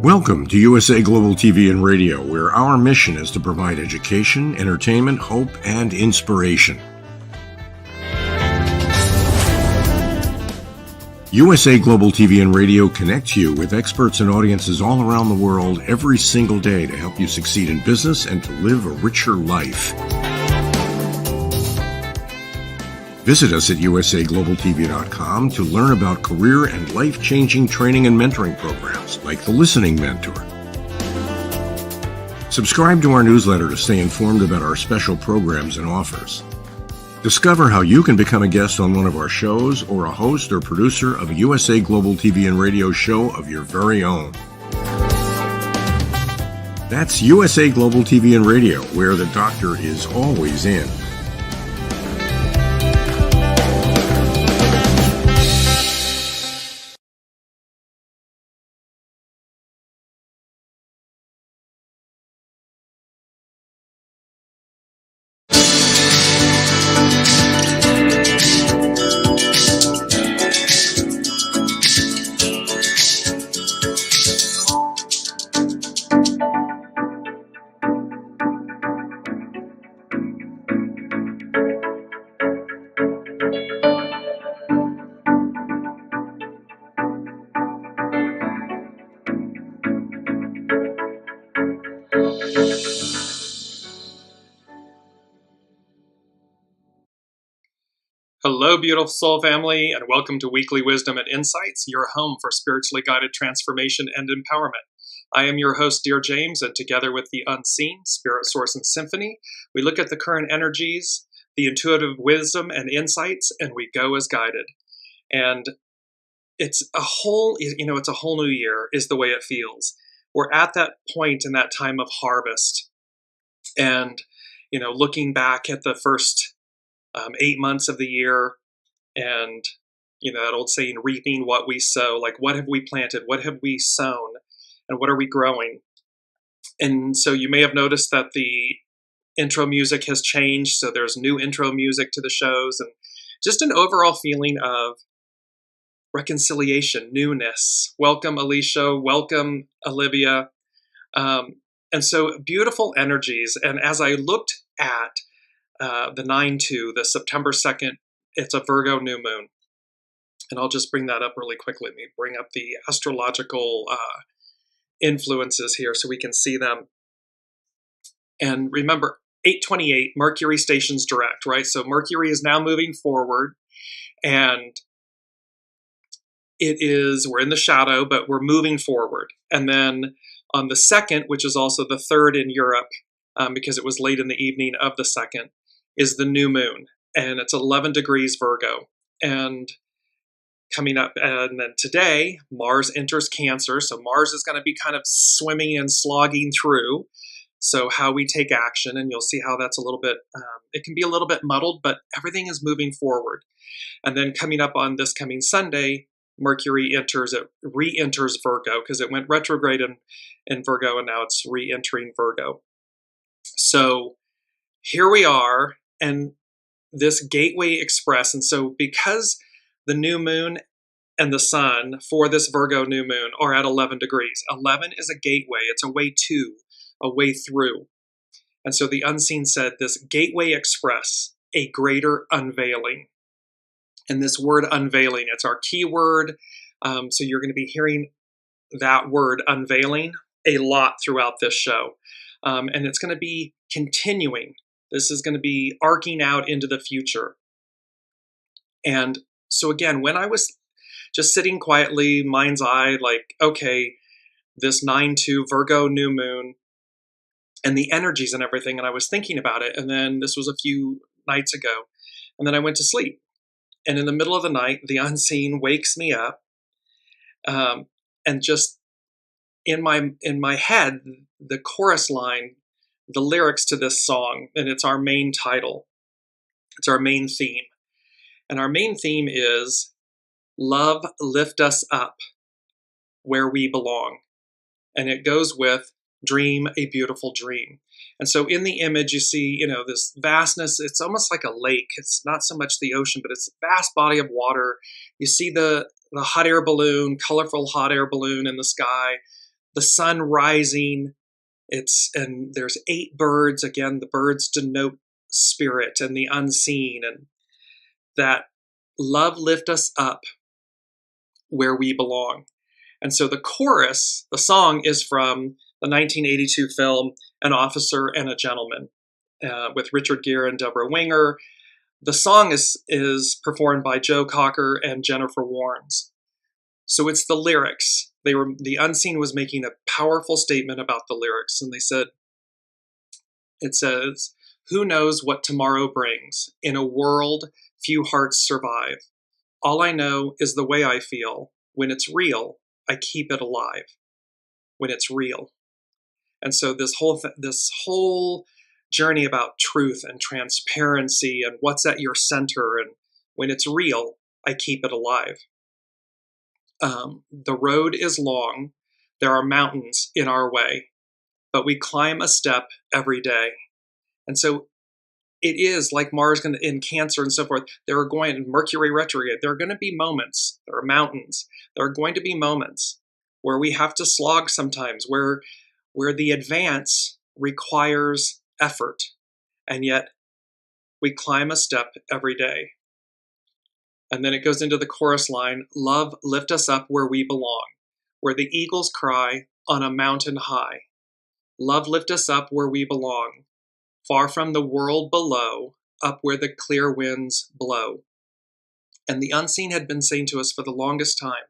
Welcome to USA Global TV and Radio, where our mission is to provide education, entertainment, hope, and inspiration. USA Global TV and Radio connects you with experts and audiences all around the world every single day to help you succeed in business and to live a richer life. Visit us at usaglobaltv.com to learn about career and life-changing training and mentoring programs like the Listening Mentor. Subscribe to our newsletter to stay informed about our special programs and offers. Discover how you can become a guest on one of our shows or a host or producer of a USA Global TV and Radio show of your very own. That's USA Global TV and Radio, where the doctor is always in. Hello, beautiful soul family, and welcome to Weekly Wisdom and Insights, your home for spiritually guided transformation and empowerment. I am your host, Dearjames, and together with the Unseen, Spirit, Source, and Symphony, we look at the current energies, the intuitive wisdom and insights, and we go as guided. And it's a whole new year is the way it feels. We're at that point in that time of harvest, and looking back at the first 8 months of the year, and that old saying, reaping what we sow. Like, what have we planted, what have we sown, and what are we growing? And so you may have noticed that the intro music has changed, so there's new intro music to the shows, and just an overall feeling of reconciliation, newness. Welcome, Alicia. Welcome, Olivia. And so beautiful energies. And as I looked at the 9/2, the September 2nd, it's a Virgo new moon. And I'll just bring that up really quickly. Let me bring up the astrological influences here so we can see them. And remember, 8/28, Mercury stations direct, right? So Mercury is now moving forward, and we're in the shadow, but we're moving forward. And then on the 2nd, which is also the 3rd in Europe, because it was late in the evening of the 2nd, is the new moon, and it's 11 degrees Virgo. And coming up, and then today, Mars enters Cancer, so Mars is going to be kind of swimming and slogging through, so how we take action, and you'll see how that's a little bit, it can be a little bit muddled, but everything is moving forward. And then coming up on this coming Sunday, Mercury re-enters Virgo, because it went retrograde in Virgo, and now it's re-entering Virgo. So here we are, and this Gateway Express. And so because the new moon and the sun for this Virgo new moon are at 11 degrees, 11 is a gateway. It's a way to, a way through. And so the Unseen said this Gateway Express, a greater unveiling. And this word unveiling, it's our key word. So you're going to be hearing that word unveiling a lot throughout this show. And it's going to be continuing. This is going to be arcing out into the future. And so again, when I was just sitting quietly, mind's eye, like, okay, this 9/2 Virgo new moon and the energies and everything, and I was thinking about it, and then this was a few nights ago, and then I went to sleep. And in the middle of the night, the Unseen wakes me up, and just in my head, the chorus line, the lyrics to this song, and it's our main title. It's our main theme. And our main theme is, love, lift us up where we belong. And it goes with dream a beautiful dream. And so in the image, you see, this vastness. It's almost like a lake. It's not so much the ocean, but it's a vast body of water. You see the hot air balloon, colorful hot air balloon in the sky. the sun rising. And there's 8 birds. Again, the birds denote spirit and the unseen, and that love lift us up where we belong. And so the chorus, the song, is from the 1982 film An Officer and a Gentleman, with Richard Gere and Deborah Winger. The song is performed by Joe Cocker and Jennifer Warnes. So it's the lyrics. The unseen was making a powerful statement about the lyrics, and it says, "Who knows what tomorrow brings? In a world few hearts survive. All I know is the way I feel. When it's real, I keep it alive. When it's real." And so this whole journey about truth and transparency and what's at your center, and when it's real, I keep it alive. The road is long. There are mountains in our way, but we climb a step every day. And so it is like Mars in Cancer and so forth. There are going Mercury retrograde. There are going to be moments. There are mountains. There are going to be moments where we have to slog sometimes, where the advance requires effort, and yet we climb a step every day. And then it goes into the chorus line, "Love, lift us up where we belong, where the eagles cry on a mountain high. Love, lift us up where we belong, far from the world below, up where the clear winds blow." And the unseen had been saying to us for the longest time,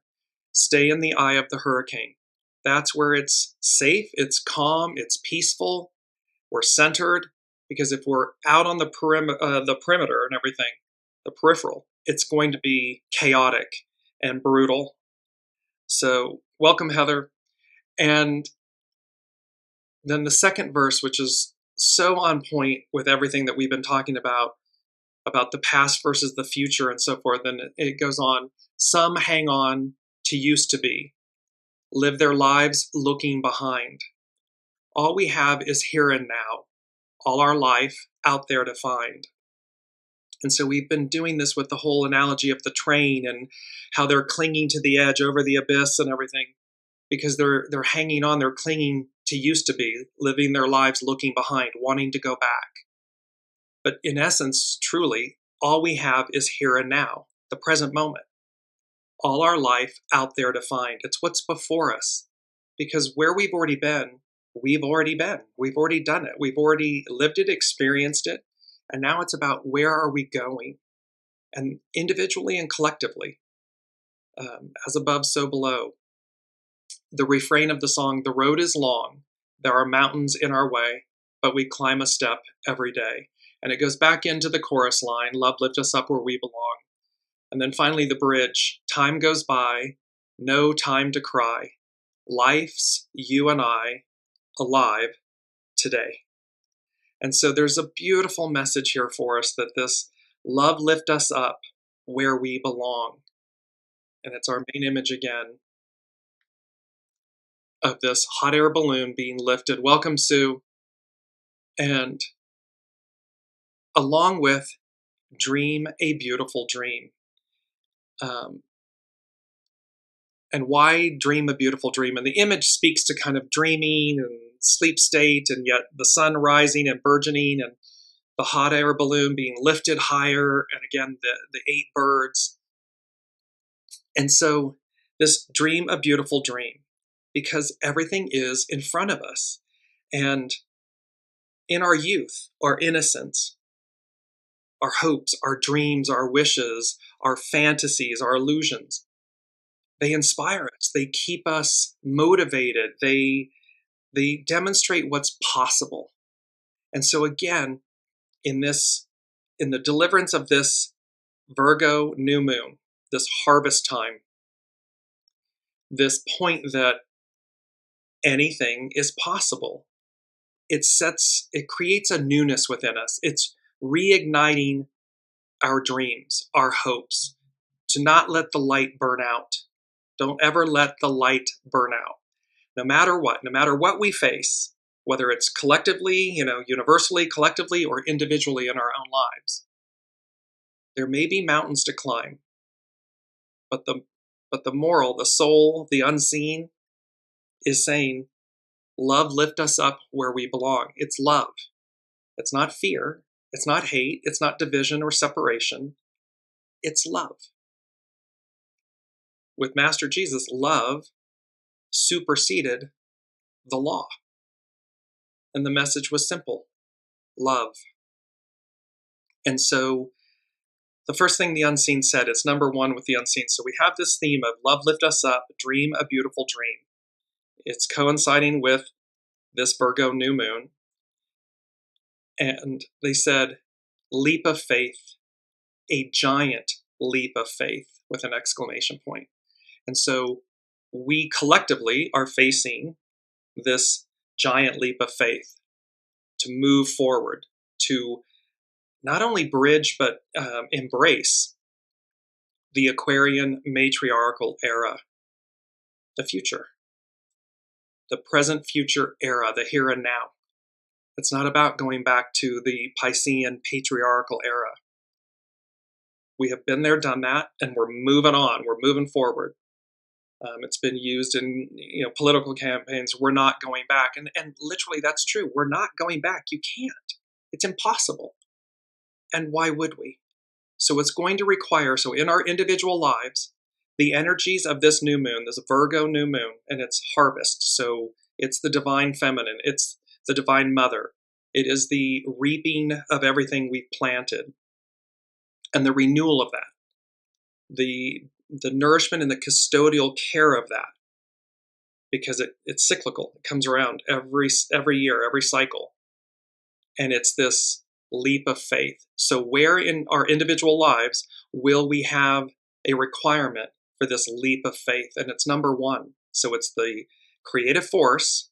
stay in the eye of the hurricane. That's where it's safe, it's calm, it's peaceful, we're centered, because if we're out on the perimeter and everything, the peripheral, it's going to be chaotic and brutal. So welcome, Heather. And then the second verse, which is so on point with everything that we've been talking about the past versus the future and so forth. And it goes on, "Some hang on to used to be, live their lives looking behind. All we have is here and now, all our life out there to find." And so we've been doing this with the whole analogy of the train and how they're clinging to the edge over the abyss and everything, because they're hanging on, they're clinging to used to be, living their lives looking behind, wanting to go back. But in essence, truly, all we have is here and now, the present moment. All our life out there to find. It's what's before us. Because where we've already been, we've already been. We've already done it. We've already lived it, experienced it. And now it's about where are we going? And individually and collectively. As above, so below. The refrain of the song, "The road is long. There are mountains in our way, but we climb a step every day." And it goes back into the chorus line, "Love, lift us up where we belong." And then finally the bridge, "Time goes by, no time to cry. Life's you and I, alive today." And so there's a beautiful message here for us that this love lift us up where we belong. And it's our main image again of this hot air balloon being lifted. Welcome, Sue. And along with dream a beautiful dream. And why dream a beautiful dream? And the image speaks to kind of dreaming and sleep state, and yet the sun rising and burgeoning, and the hot air balloon being lifted higher, and again, the 8 birds. And so this dream a beautiful dream, because everything is in front of us. And in our youth, our innocence, our hopes, our dreams, our wishes, our fantasies, our illusions, they inspire us. They keep us motivated. They demonstrate what's possible. And so again, in the deliverance of this Virgo new moon, this harvest time, this point that anything is possible, it creates a newness within us. It's reigniting our dreams, our hopes, to not let the light burn out. Don't ever let the light burn out. No matter what we face, whether it's collectively, universally, collectively, or individually in our own lives, there may be mountains to climb, but the moral, the soul, the unseen, is saying, love, lift us up where we belong. It's love. It's not fear. It's not hate. It's not division or separation. It's love. With Master Jesus, love superseded the law. And the message was simple: love. And so the first thing the unseen said, it's number one with the unseen. So we have this theme of love, lift us up, dream a beautiful dream. It's coinciding with this Virgo new moon. And they said, leap of faith, a giant leap of faith with an exclamation point. And so we collectively are facing this giant leap of faith to move forward, to not only bridge, but embrace the Aquarian matriarchal era, the future, the present future era, the here and now. It's not about going back to the Piscean patriarchal era. We have been there, done that, and we're moving on. We're moving forward. It's been used in political campaigns. We're not going back. And literally that's true. We're not going back. You can't. It's impossible. And why would we? So it's going to require, so in our individual lives, the energies of this new moon, this Virgo new moon, and it's harvest. So it's the divine feminine. It's the divine mother. It is the reaping of everything we've planted and the renewal of that. The nourishment and the custodial care of that, because it's cyclical. It comes around every year, every cycle. And it's this leap of faith. So where in our individual lives will we have a requirement for this leap of faith? And it's number one. So it's the creative force.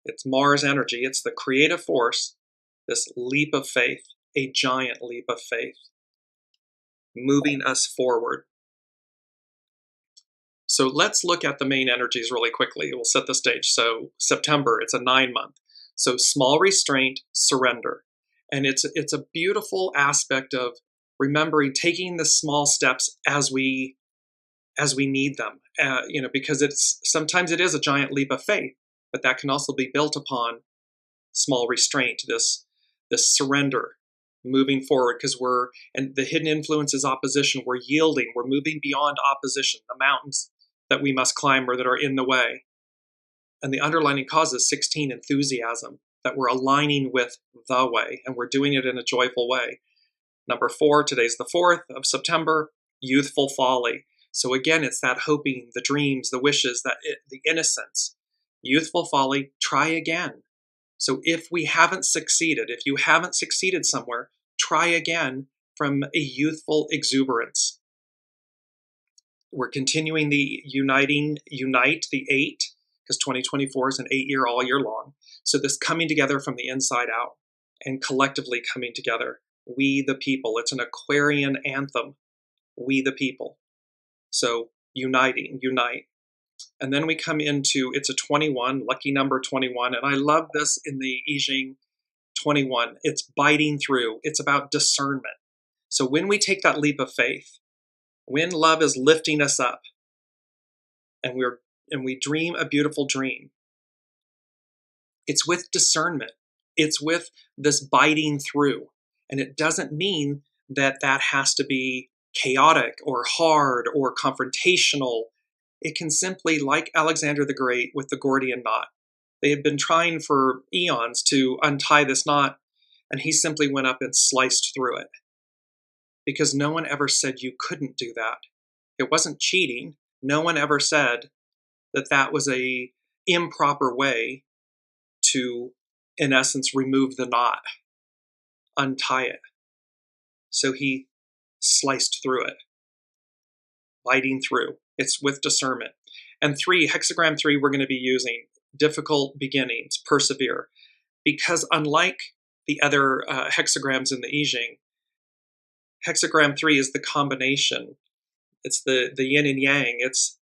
It's Mars energy. It's the creative force, this leap of faith, a giant leap of faith, moving us forward. So let's look at the main energies really quickly. We'll set the stage. So September, it's a 9-month. So small restraint, surrender. And it's a beautiful aspect of remembering taking the small steps as we need them. Because sometimes it is a giant leap of faith, but that can also be built upon small restraint, this surrender, moving forward, because and the hidden influence is opposition. We're yielding. We're moving beyond opposition, the mountains that we must climb or that are in the way. And the underlying cause is 16, enthusiasm, that we're aligning with the way, and we're doing it in a joyful way. Number 4, today's the 4th of September, youthful folly. So again, it's that hoping, the dreams, the wishes, the innocence. Youthful folly, try again. So if you haven't succeeded somewhere, try again from a youthful exuberance. We're continuing the unite, the 8, because 2024 is an 8-year all year long. So this coming together from the inside out and collectively coming together. We the people. It's an Aquarian anthem. We the people. So unite. And then we come into, it's a 21, lucky number 21. And I love this in the I Ching 21. It's biting through. It's about discernment. So when we take that leap of faith, when love is lifting us up and we dream a beautiful dream, it's with discernment. It's with this biting through. And it doesn't mean that has to be chaotic or hard or confrontational. It can simply, like Alexander the Great with the Gordian knot. They had been trying for eons to untie this knot, and he simply went up and sliced through it. Because no one ever said you couldn't do that. It wasn't cheating. No one ever said that was a improper way to, in essence, remove the knot, untie it. So he sliced through it, biting through. It's with discernment. And 3, hexagram 3, we're going to be using difficult beginnings, persevere. Because unlike the other hexagrams in the I Ching, hexagram 3 is the combination. It's the yin and yang. It's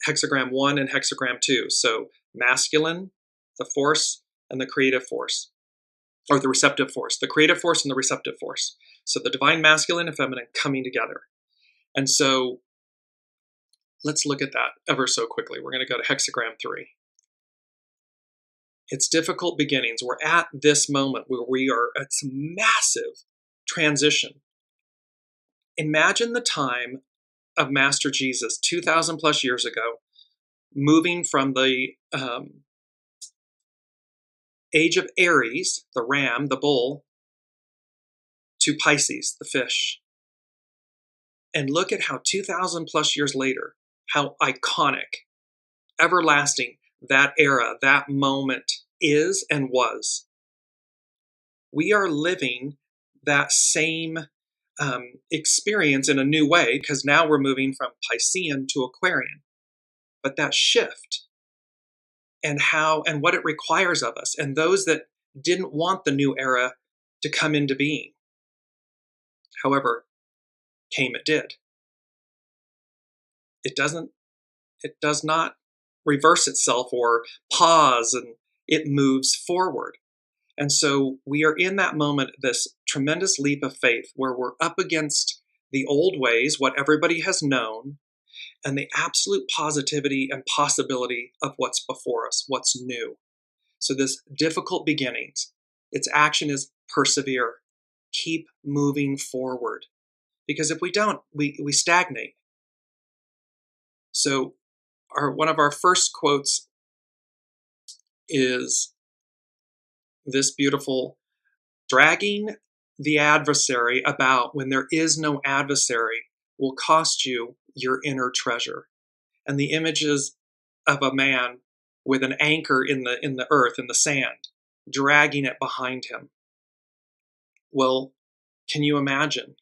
hexagram 1 and hexagram 2. So masculine, the force, and the creative force, or the receptive force. The creative force and the receptive force. So the divine masculine and feminine coming together. And so let's look at that ever so quickly. We're going to go to hexagram 3. It's difficult beginnings. We're at this moment where we are at some massive transition. Imagine the time of Master Jesus 2,000 plus years ago, moving from the age of Aries, the ram, the bull, to Pisces, the fish. And look at how 2,000 plus years later, how iconic, everlasting that era, that moment is and was. We are living that same experience in a new way, because now we're moving from Piscean to Aquarian. But that shift and how and what it requires of us, and those that didn't want the new era to come into being, however, it did. It does not reverse itself or pause, and it moves forward. And so we are in that moment, this tremendous leap of faith where we're up against the old ways, what everybody has known, and the absolute positivity and possibility of what's before us, what's new. So this difficult beginnings, its action is persevere, keep moving forward. Because if we don't, we stagnate. So one of our first quotes is this beautiful: dragging the adversary about when there is no adversary will cost you your inner treasure. And the images of a man with an anchor in the earth, in the sand, dragging it behind him. Well, can you imagine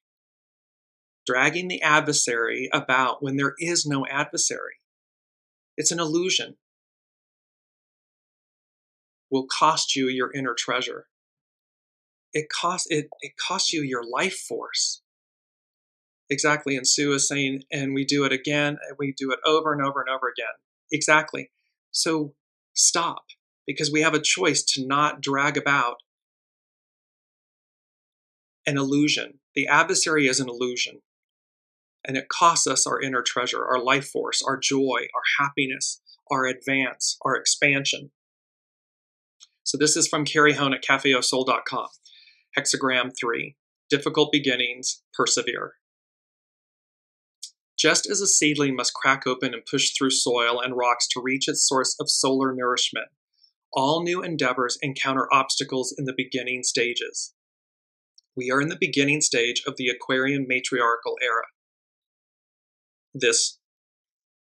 dragging the adversary about when there is no adversary? It's an illusion. Will cost you your inner treasure. It costs you your life force. Exactly. And Sue is saying, and we do it again, and we do it over and over and over again. Exactly. So stop, because we have a choice to not drag about an illusion. The adversary is an illusion, and it costs us our inner treasure, our life force, our joy, our happiness, our advance, our expansion. So this is from Carrie Hone at cafeosoul.com. Hexagram 3, difficult beginnings, persevere. Just as a seedling must crack open and push through soil and rocks to reach its source of solar nourishment, all new endeavors encounter obstacles in the beginning stages. We are in the beginning stage of the Aquarian matriarchal era. This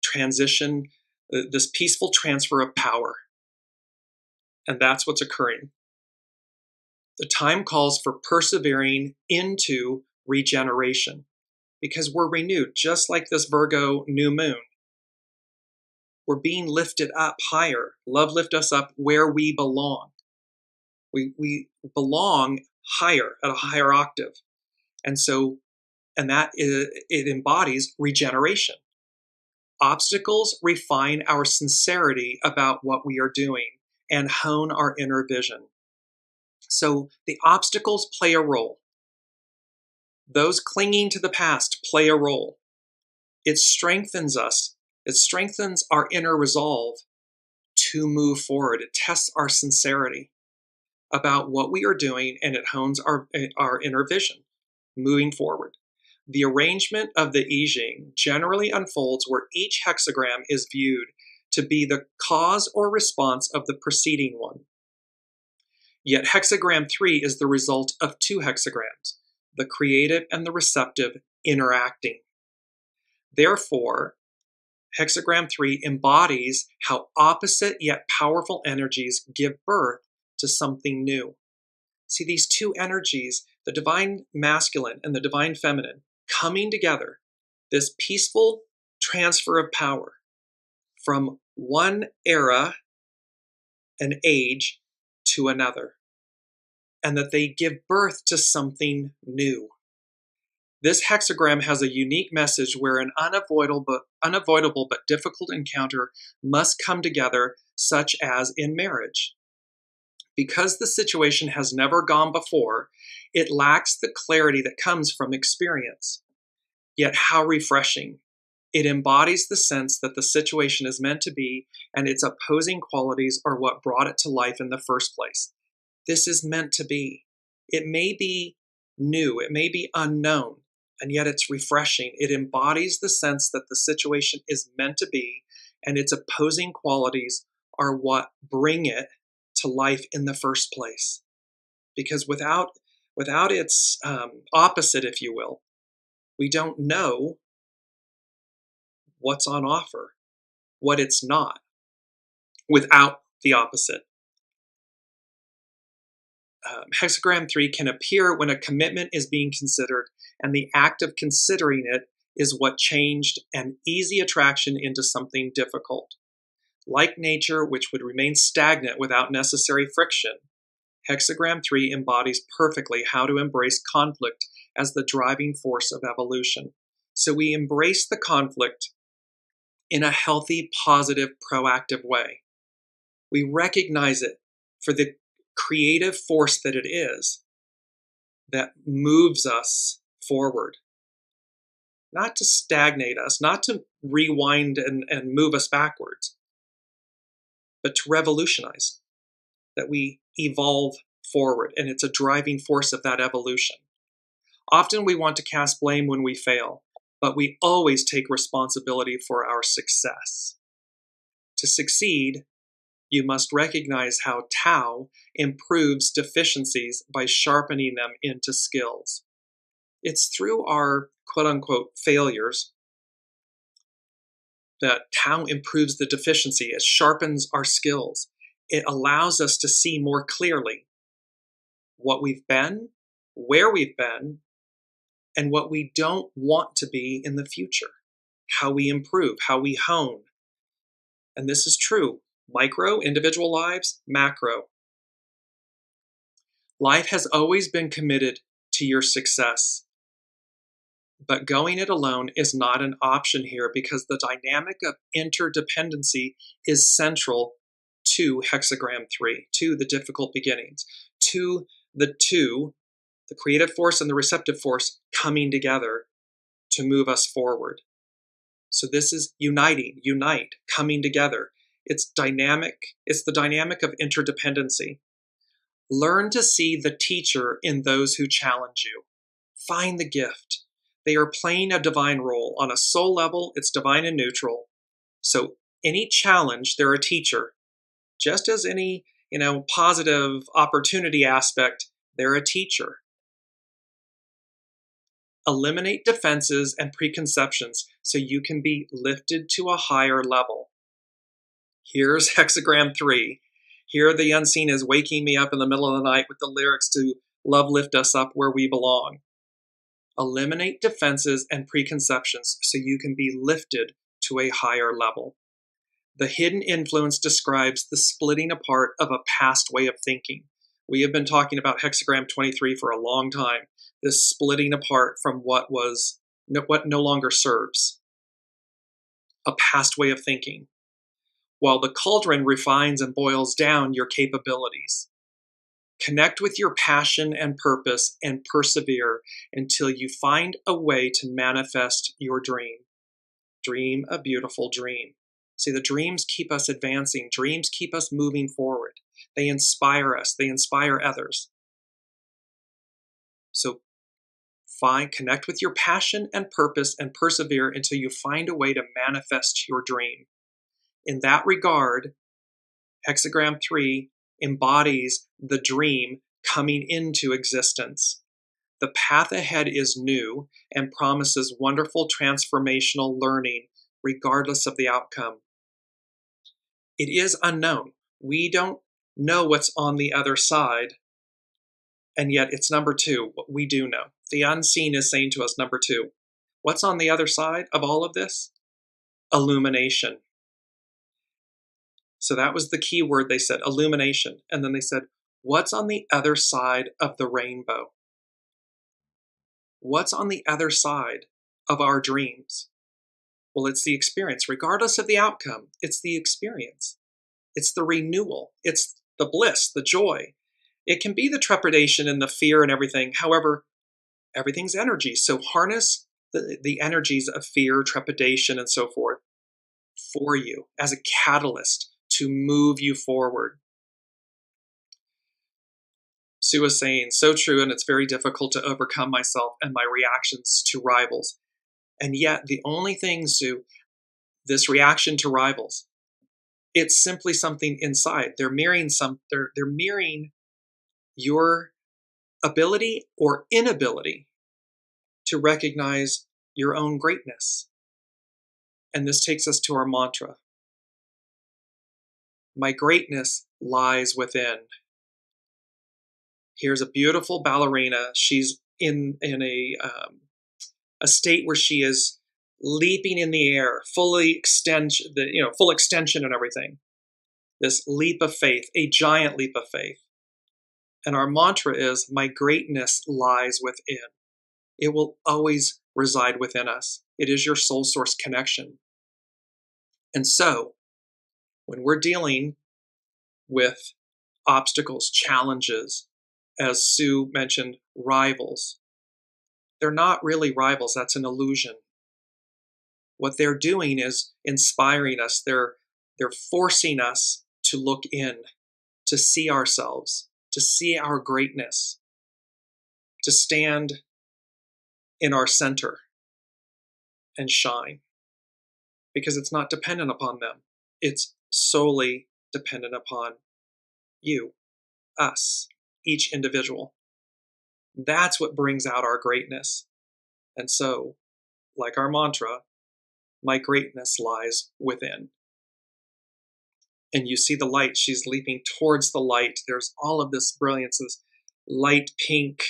transition, this peaceful transfer of power. And that's what's occurring. The time calls for persevering into regeneration, because we're renewed, just like this Virgo new moon. We're being lifted up higher. Love lift us up where we belong. We belong higher, at a higher octave. And that it embodies regeneration. Obstacles refine our sincerity about what we are doing and hone our inner vision. So the obstacles play a role. Those clinging to the past play a role. It strengthens us. It strengthens our inner resolve to move forward. It tests our sincerity about what we are doing, and it hones our inner vision, moving forward. The arrangement of the I Ching generally unfolds where each hexagram is viewed to be the cause or response of the preceding one. Yet hexagram 3 is the result of two hexagrams, the creative and the receptive, interacting. Therefore, hexagram 3 embodies how opposite yet powerful energies give birth to something new. See, these two energies, the divine masculine and the divine feminine, coming together, this peaceful transfer of power from one era and age to another, and that they give birth to something new. This hexagram has a unique message where an unavoidable but difficult encounter must come together, such as in marriage. Because the situation has never gone before, it lacks the clarity that comes from experience. Yet how refreshing It embodies the sense that the situation is meant to be, and its opposing qualities are what brought it to life in the first place. This is meant to be. It may be new, it may be unknown, and yet it's refreshing. It embodies the sense that the situation is meant to be, and its opposing qualities are what bring it to life in the first place. Because without its opposite, if you will, we don't know what's on offer, what it's not, without the opposite. Hexagram 3 can appear when a commitment is being considered, and the act of considering it is what changed an easy attraction into something difficult. Like nature, which would remain stagnant without necessary friction, Hexagram 3 embodies perfectly how to embrace conflict as the driving force of evolution. So we embrace the conflict in a healthy, positive, proactive way. We recognize it for the creative force that it is that moves us forward. Not to stagnate us, not to rewind and move us backwards, but to revolutionize, that we evolve forward, and it's a driving force of that evolution. Often we want to cast blame when we fail, but we always take responsibility for our success. To succeed, you must recognize how Tao improves deficiencies by sharpening them into skills. It's through our quote-unquote failures that Tao improves the deficiency. It sharpens our skills. It allows us to see more clearly what we've been, where we've been, and what we don't want to be in the future. How we improve, how we hone. And this is true. Micro, individual lives, macro. Life has always been committed to your success. But going it alone is not an option here because the dynamic of interdependency is central to Hexagram 3, to the difficult beginnings, to the creative force and the receptive force coming together to move us forward. So this is unite, coming together. It's dynamic. It's the dynamic of interdependency. Learn to see the teacher in those who challenge you. Find the gift. They are playing a divine role. On a soul level, it's divine and neutral. So any challenge, they're a teacher. Just as any, positive opportunity aspect, they're a teacher. Eliminate defenses and preconceptions so you can be lifted to a higher level. Here's Hexagram 3. Here the unseen is waking me up in the middle of the night with the lyrics to Love Lift Us Up Where We Belong. Eliminate defenses and preconceptions so you can be lifted to a higher level. The hidden influence describes the splitting apart of a past way of thinking. We have been talking about Hexagram 23 for a long time. This splitting apart from what no longer serves. A past way of thinking. While the cauldron refines and boils down your capabilities. Connect with your passion and purpose and persevere until you find a way to manifest your dream. Dream a beautiful dream. See, the dreams keep us advancing. Dreams keep us moving forward. They inspire us. They inspire others. So connect with your passion and purpose and persevere until you find a way to manifest your dream. In that regard, Hexagram 3 embodies the dream coming into existence. The path ahead is new and promises wonderful transformational learning regardless of the outcome. It is unknown. We don't know what's on the other side, and yet it's number 2. What we do know. The unseen is saying to us, number 2. What's on the other side of all of this? Illumination. So that was the key word they said, illumination. And then they said, what's on the other side of the rainbow? What's on the other side of our dreams? Well, it's the experience. Regardless of the outcome, it's the experience. It's the renewal. It's the bliss, the joy. It can be the trepidation and the fear and everything. However, everything's energy. So harness the energies of fear, trepidation, and so forth for you as a catalyst to move you forward. Sue was saying, so true, and it's very difficult to overcome myself and my reactions to rivals. And yet, the only thing, Sue, this reaction to rivals, it's simply something inside. They're mirroring they're mirroring your ability or inability to recognize your own greatness. And this takes us to our mantra. My greatness lies within. Here's a beautiful ballerina. She's in a state where she is leaping in the air, full extension and everything. This leap of faith, a giant leap of faith. And our mantra is, my greatness lies within. It will always reside within us. It is your soul source connection. And so, when we're dealing with obstacles, challenges, as Sue mentioned, rivals, they're not really rivals. That's an illusion. What they're doing is inspiring us. They're forcing us to look in, to see ourselves, to see our greatness, to stand in our center and shine. Because it's not dependent upon them. It's solely dependent upon you, us, each individual. That's what brings out our greatness. And so, like our mantra, my greatness lies within. And you see the light. She's leaping towards the light. There's all of this brilliance, this light pink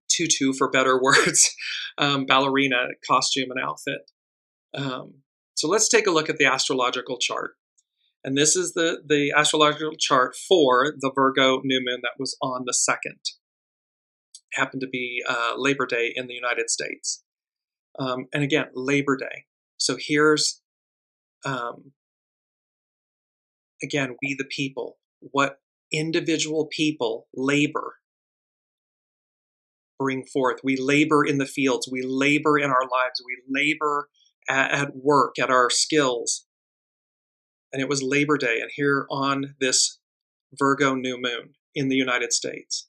tutu, for better words, ballerina costume and outfit. So let's take a look at the astrological chart. And this is the astrological chart for the Virgo new moon that was on the 2nd. Happened to be Labor Day in the United States. And again, Labor Day. So here's, again, we the people, what individual people labor, bring forth. We labor in the fields. We labor in our lives. We labor at work, at our skills. And it was Labor Day, and here on this Virgo new moon in the United States.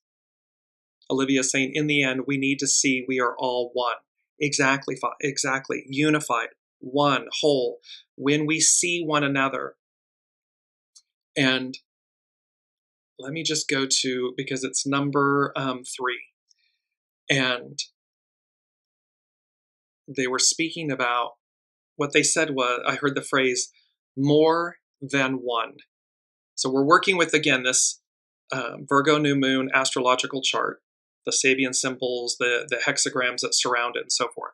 Olivia is saying, in the end, we need to see we are all one. Exactly, unified, one, whole. When we see one another. And let me just go to, because it's number 3. And they were speaking about, what they said was, I heard the phrase, more than one. So we're working with, again, this Virgo new moon astrological chart, the SABIAN symbols, the hexagrams that surround it, and so forth.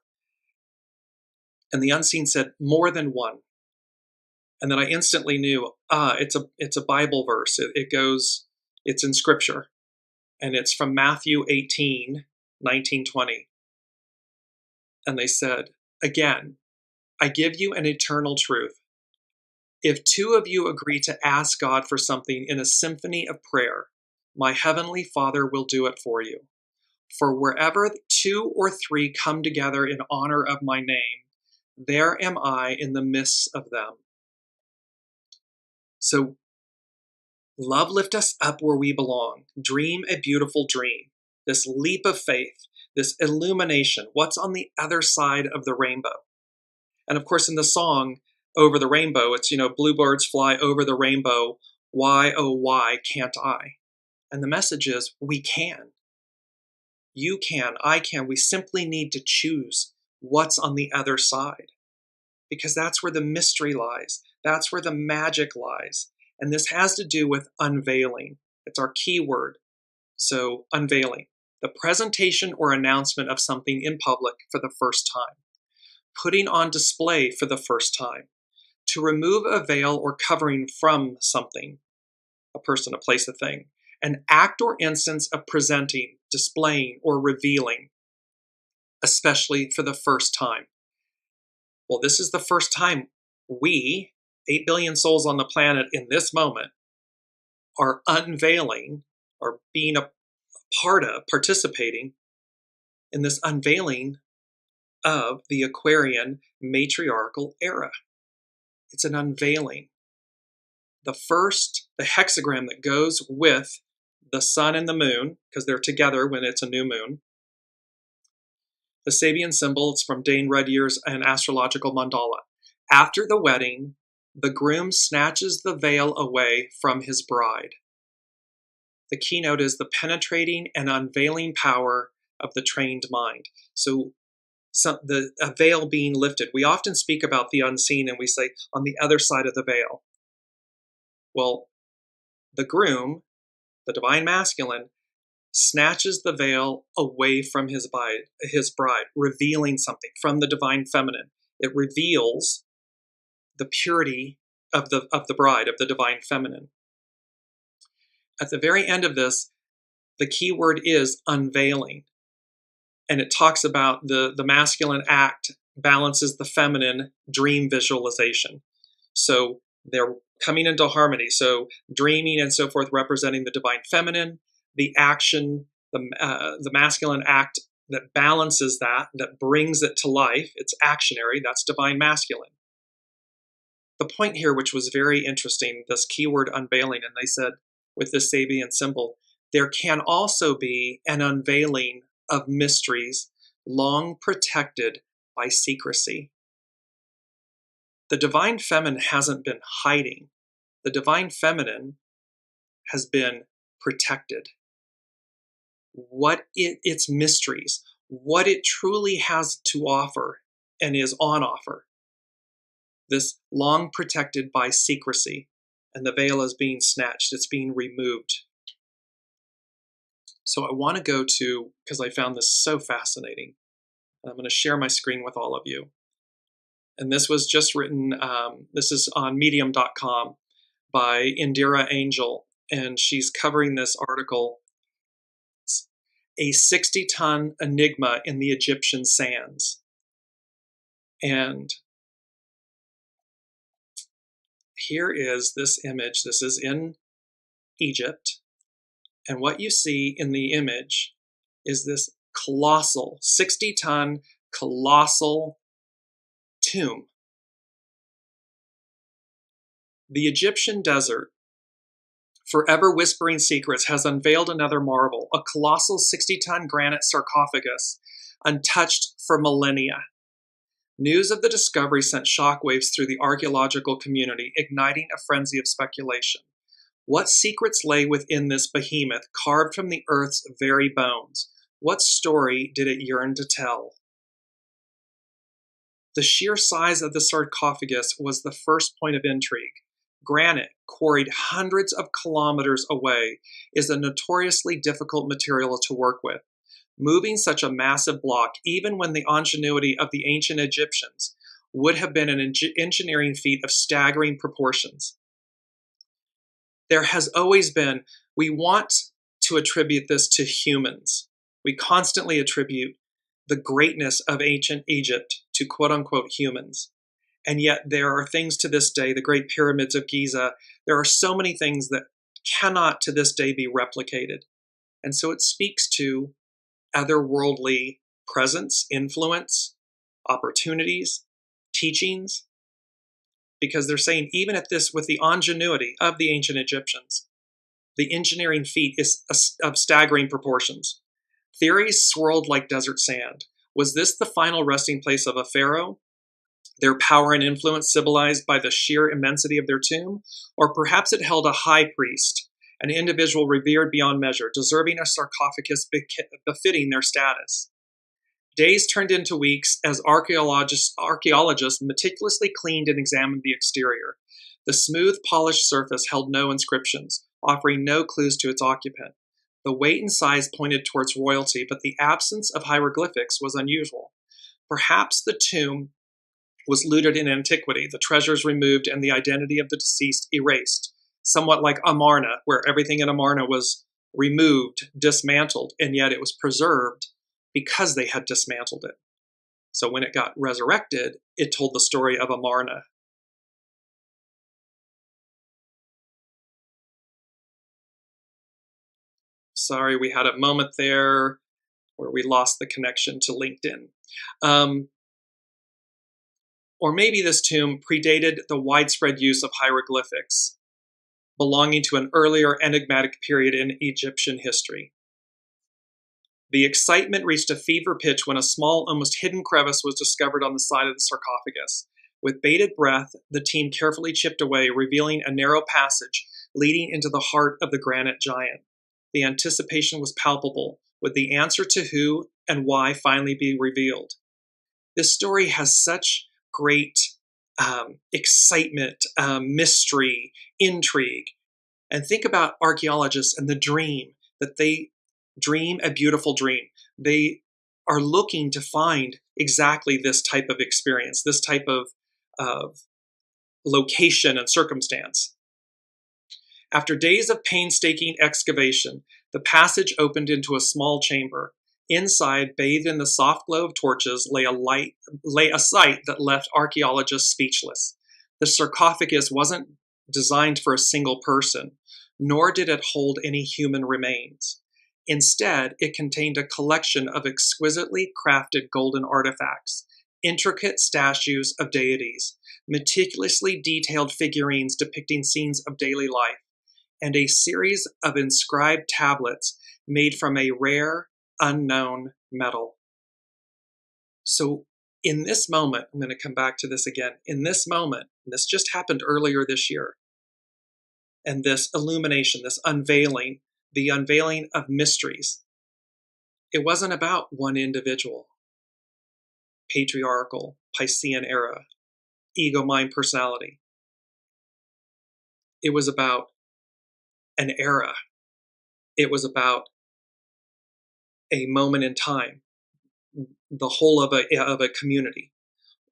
And the unseen said, more than one. And then I instantly knew, it's a Bible verse. It's in Scripture. And it's from Matthew 18, 19, 20. And they said, again, I give you an eternal truth. If 2 of you agree to ask God for something in a symphony of prayer, my heavenly Father will do it for you. For wherever 2 or 3 come together in honor of my name, there am I in the midst of them. So, love lift us up where we belong. Dream a beautiful dream. This leap of faith, this illumination, what's on the other side of the rainbow. And of course, in the song, Over the Rainbow, it's, bluebirds fly over the rainbow. Why, oh, why can't I? And the message is, we can. You can, I can. We simply need to choose what's on the other side. Because that's where the mystery lies. That's where the magic lies. And this has to do with unveiling. It's our key word. So, unveiling. The presentation or announcement of something in public for the first time. Putting on display for the first time. To remove a veil or covering from something, a person, a place, a thing. An act or instance of presenting, displaying, or revealing, especially for the first time. Well, this is the first time we, 8 billion souls on the planet in this moment, are unveiling or being a part of, participating in this unveiling of the Aquarian matriarchal era. It's an unveiling. The hexagram that goes with the sun and the moon, because they're together when it's a new moon. The Sabian symbol, it's from Dane Rudyard's An Astrological Mandala. After the wedding, the groom snatches the veil away from his bride. The keynote is the penetrating and unveiling power of the trained mind. So a veil being lifted. We often speak about the unseen and we say on the other side of the veil. Well, the groom, the divine masculine, snatches the veil away from his bride, revealing something from the divine feminine. It reveals the purity of the bride, of the divine feminine. At the very end of this, the key word is unveiling. And it talks about the masculine act balances the feminine dream visualization. So they're coming into harmony. So dreaming and so forth representing the divine feminine, the action, the masculine act that balances that brings it to life. It's actionary. That's divine masculine. The point here, which was very interesting, this keyword unveiling, and they said with this Sabian symbol, there can also be an unveiling of mysteries long protected by secrecy. The divine feminine hasn't been hiding. The divine feminine has been protected. Its mysteries, what it truly has to offer and is on offer. This long protected by secrecy, and the veil is being snatched, it's being removed. So I want to go to, because I found this so fascinating, I'm going to share my screen with all of you. And this was just written, this is on medium.com by Indira Angel, and she's covering this article, A 60-ton enigma in the Egyptian sands. And here is this image. This is in Egypt. And what you see in the image is this colossal, 60-ton, colossal tomb. The Egyptian desert, forever whispering secrets, has unveiled another marvel, a colossal 60-ton granite sarcophagus, untouched for millennia. News of the discovery sent shockwaves through the archaeological community, igniting a frenzy of speculation. What secrets lay within this behemoth, carved from the earth's very bones? What story did it yearn to tell? The sheer size of the sarcophagus was the first point of intrigue. Granite, quarried hundreds of kilometers away, is a notoriously difficult material to work with. Moving such a massive block, even when the ingenuity of the ancient Egyptians, would have been an engineering feat of staggering proportions. There has always been, we want to attribute this to humans. We constantly attribute the greatness of ancient Egypt to quote-unquote humans. And yet there are things to this day, the Great Pyramids of Giza, there are so many things that cannot to this day be replicated. And so it speaks to otherworldly presence, influence, opportunities, teachings, because they're saying even at this, with the ingenuity of the ancient Egyptians, the engineering feat is of staggering proportions. Theories swirled like desert sand. Was this the final resting place of a pharaoh? Their power and influence symbolized by the sheer immensity of their tomb? Or perhaps it held a high priest, an individual revered beyond measure, deserving a sarcophagus befitting their status. Days turned into weeks as archaeologists meticulously cleaned and examined the exterior. The smooth, polished surface held no inscriptions, offering no clues to its occupant. The weight and size pointed towards royalty, but the absence of hieroglyphics was unusual. Perhaps the tomb was looted in antiquity, the treasures removed, and the identity of the deceased erased, somewhat like Amarna, where everything in Amarna was removed, dismantled, and yet it was preserved because they had dismantled it. So when it got resurrected, it told the story of Amarna. Sorry, we had a moment there. where we lost the connection to LinkedIn. Or maybe this tomb predated the widespread use of hieroglyphics, belonging to an earlier enigmatic period in Egyptian history. The excitement reached a fever pitch when a small, almost hidden crevice was discovered on the side of the sarcophagus. With bated breath, the team carefully chipped away, revealing a narrow passage leading into the heart of the granite giant. The anticipation was palpable. Would the answer to who and why finally be revealed? This story has such great excitement, mystery, intrigue. And think about archaeologists and the dream that they dream a beautiful dream. They are looking to find exactly this type of experience, this type of location and circumstance. After days of painstaking excavation, the passage opened into a small chamber. Inside, bathed in the soft glow of torches, lay a sight that left archaeologists speechless. The sarcophagus wasn't designed for a single person, nor did it hold any human remains. Instead, it contained a collection of exquisitely crafted golden artifacts, intricate statues of deities, meticulously detailed figurines depicting scenes of daily life, and a series of inscribed tablets made from a rare, unknown metal. So in this moment, I'm going to come back to this again, in this moment, and this just happened earlier this year, and this illumination, this unveiling, the unveiling of mysteries, it wasn't about one individual, patriarchal, Piscean era, ego, mind, personality. It was about an era. It was about a moment in time, the whole of a community,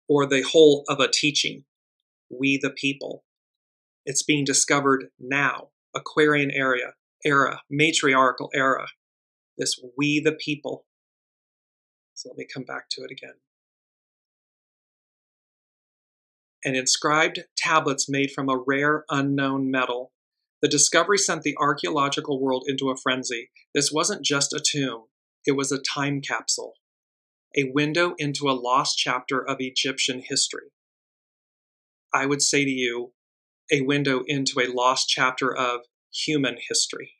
or the whole of a teaching, we the people. It's being discovered now, Aquarian era, matriarchal era, this we the people. So let me come back to it again. And inscribed tablets made from a rare unknown metal. The discovery sent the archaeological world into a frenzy. This wasn't just a tomb, it was a time capsule, a window into a lost chapter of Egyptian history. I would say to you, a window into a lost chapter of human history.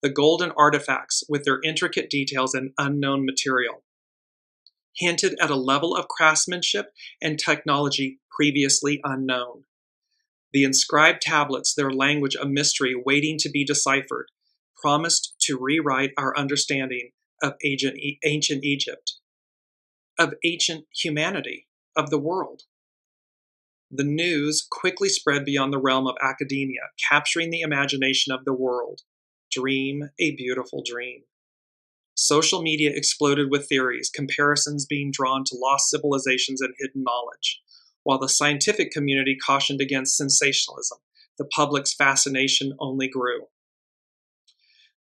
The golden artifacts, with their intricate details and unknown material, hinted at a level of craftsmanship and technology previously unknown. The inscribed tablets, their language a mystery waiting to be deciphered, promised to rewrite our understanding of ancient Egypt, of ancient humanity, of the world. The news quickly spread beyond the realm of academia, capturing the imagination of the world. Dream a beautiful dream. Social media exploded with theories, comparisons being drawn to lost civilizations and hidden knowledge. While the scientific community cautioned against sensationalism, the public's fascination only grew.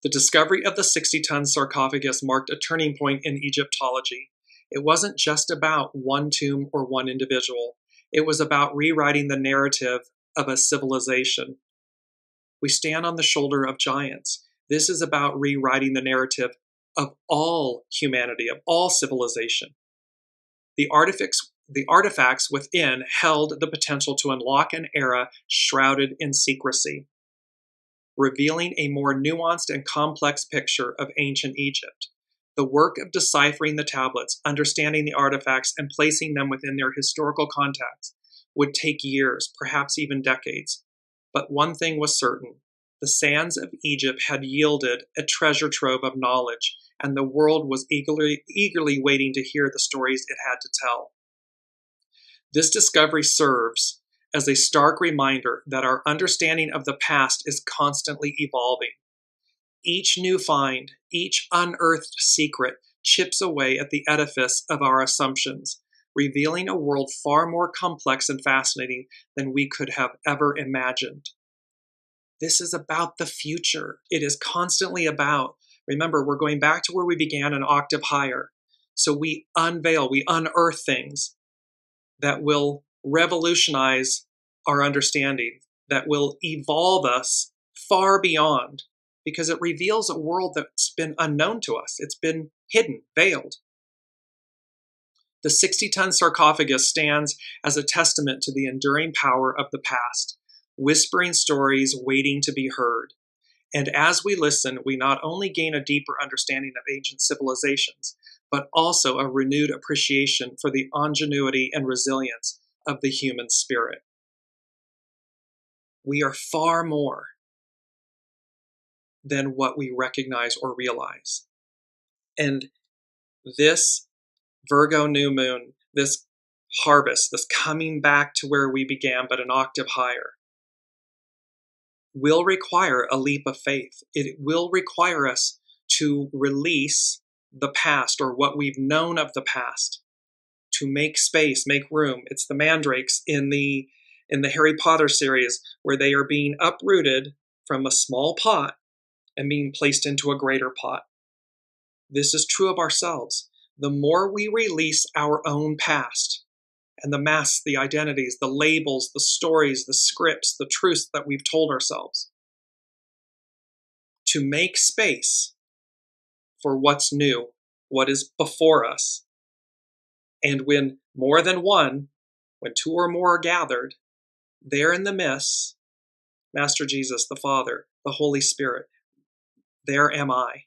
The discovery of the 60-ton sarcophagus marked a turning point in Egyptology. It wasn't just about one tomb or one individual. It was about rewriting the narrative of a civilization. We stand on the shoulder of giants. This is about rewriting the narrative of all humanity, of all civilization. The artifacts within held the potential to unlock an era shrouded in secrecy, revealing a more nuanced and complex picture of ancient Egypt. The work of deciphering the tablets, understanding the artifacts, and placing them within their historical context would take years, perhaps even decades. But one thing was certain: the sands of Egypt had yielded a treasure trove of knowledge, and the world was eagerly waiting to hear the stories it had to tell. This discovery serves as a stark reminder that our understanding of the past is constantly evolving. Each new find, each unearthed secret chips away at the edifice of our assumptions, revealing a world far more complex and fascinating than we could have ever imagined. This is about the future. It is constantly about, remember, we're going back to where we began, an octave higher. So we unveil, we unearth things that will revolutionize our understanding, that will evolve us far beyond, because it reveals a world that's been unknown to us. It's been hidden, veiled. The 60-ton sarcophagus stands as a testament to the enduring power of the past, whispering stories waiting to be heard. And as we listen, we not only gain a deeper understanding of ancient civilizations, but also a renewed appreciation for the ingenuity and resilience of the human spirit. We are far more than what we recognize or realize. And this Virgo new moon, this harvest, this coming back to where we began, but an octave higher, will require a leap of faith. It will require us to release the past or what we've known of the past, to make space, make room. It's the mandrakes in the Harry Potter series where they are being uprooted from a small pot and being placed into a greater pot. This is true of ourselves. The more we release our own past and the masks, the identities, the labels, the stories, the scripts, the truths that we've told ourselves, to make space for what's new, what is before us. And when more than one, when two or more are gathered, there in the midst, Master Jesus, the Father, the Holy Spirit, there am I.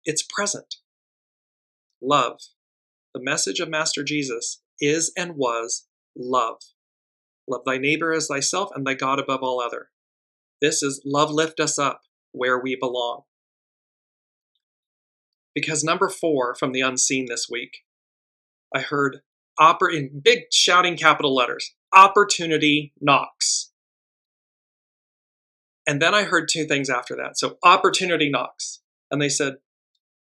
It's present. Love. The message of Master Jesus is and was love. Love thy neighbor as thyself and thy God above all other. This is love lift us up where we belong. Because number 4 from the unseen this week, I heard in big shouting capital letters, opportunity knocks. And then I heard 2 things after that. So opportunity knocks. And they said,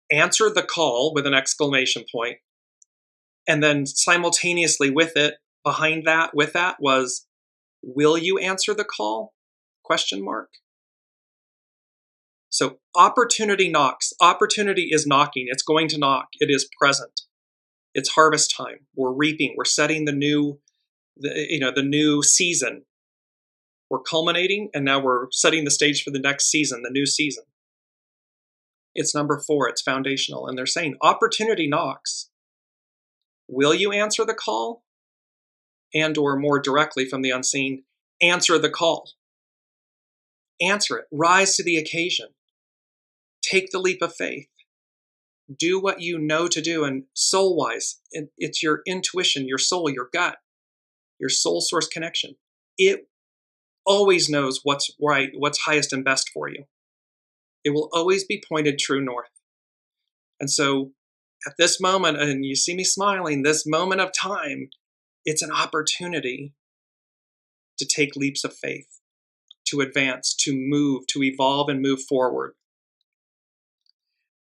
answer the call with an exclamation point. And then simultaneously with it, behind that, with that was, will you answer the call? Question mark. So opportunity knocks. Opportunity is knocking. It's going to knock. It is present. It's harvest time. We're reaping. We're setting the new season. We're culminating, and now we're setting the stage for the next season, the new season. It's number 4. It's foundational. And they're saying opportunity knocks. Will you answer the call? And or more directly from the unseen, answer the call. Answer it. Rise to the occasion. Take the leap of faith. Do what you know to do. And soul-wise, it's your intuition, your soul, your gut, your soul source connection. It always knows what's right, what's highest and best for you. It will always be pointed true north. And so at this moment, and you see me smiling, this moment of time, it's an opportunity to take leaps of faith, to advance, to move, to evolve and move forward.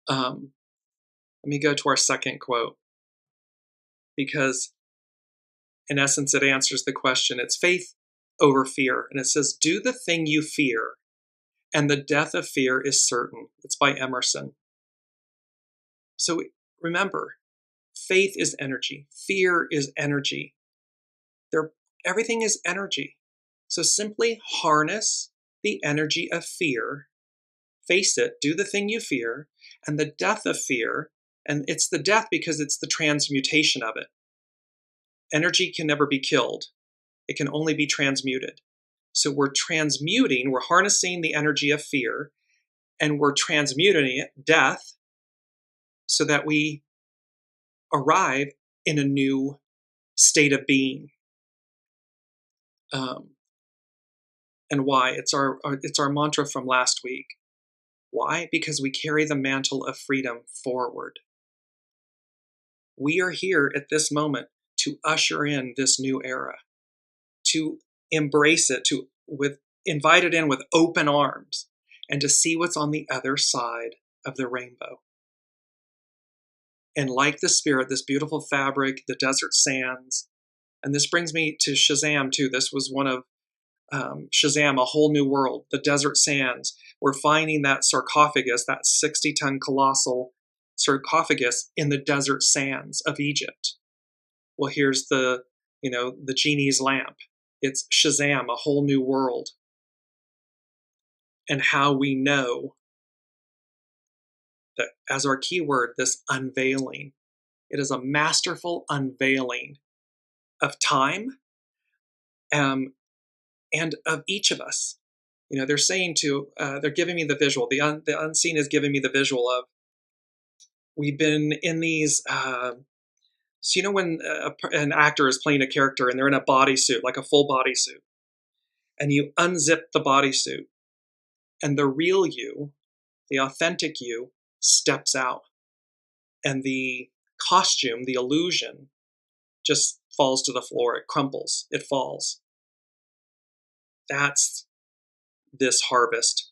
Let me go to our second quote, because in essence, it answers the question. It's faith over fear. And it says, do the thing you fear, and the death of fear is certain. It's by Emerson. So remember, faith is energy. Fear is energy. Everything is energy. So simply harness the energy of fear. Face it, do the thing you fear, and the death of fear, and it's the death because it's the transmutation of it. Energy can never be killed. It can only be transmuted. So we're transmuting, we're harnessing the energy of fear, and we're transmuting it, death, so that we arrive in a new state of being. And why? It's our mantra from last week. Why? Because we carry the mantle of freedom forward. We are here at this moment to usher in this new era, to embrace it, to invite it in with open arms, and to see what's on the other side of the rainbow. And like the spirit, this beautiful fabric, the desert sands, and this brings me to Shazam too. This was one of Shazam, A Whole New World, the desert sands. We're finding that sarcophagus, that 60-ton colossal sarcophagus in the desert sands of Egypt. Well, here's the genie's lamp. It's Shazam, A Whole New World. And how we know that as our keyword, this unveiling. It is a masterful unveiling of time and of each of us. You know, they're saying they're giving me the visual. The unseen is giving me the visual of, we've been in these, so you know when an actor is playing a character and they're in a bodysuit, like a full bodysuit, and you unzip the bodysuit, and the real you, the authentic you, steps out. And the costume, the illusion, just falls to the floor. It crumples. It falls. That's this harvest.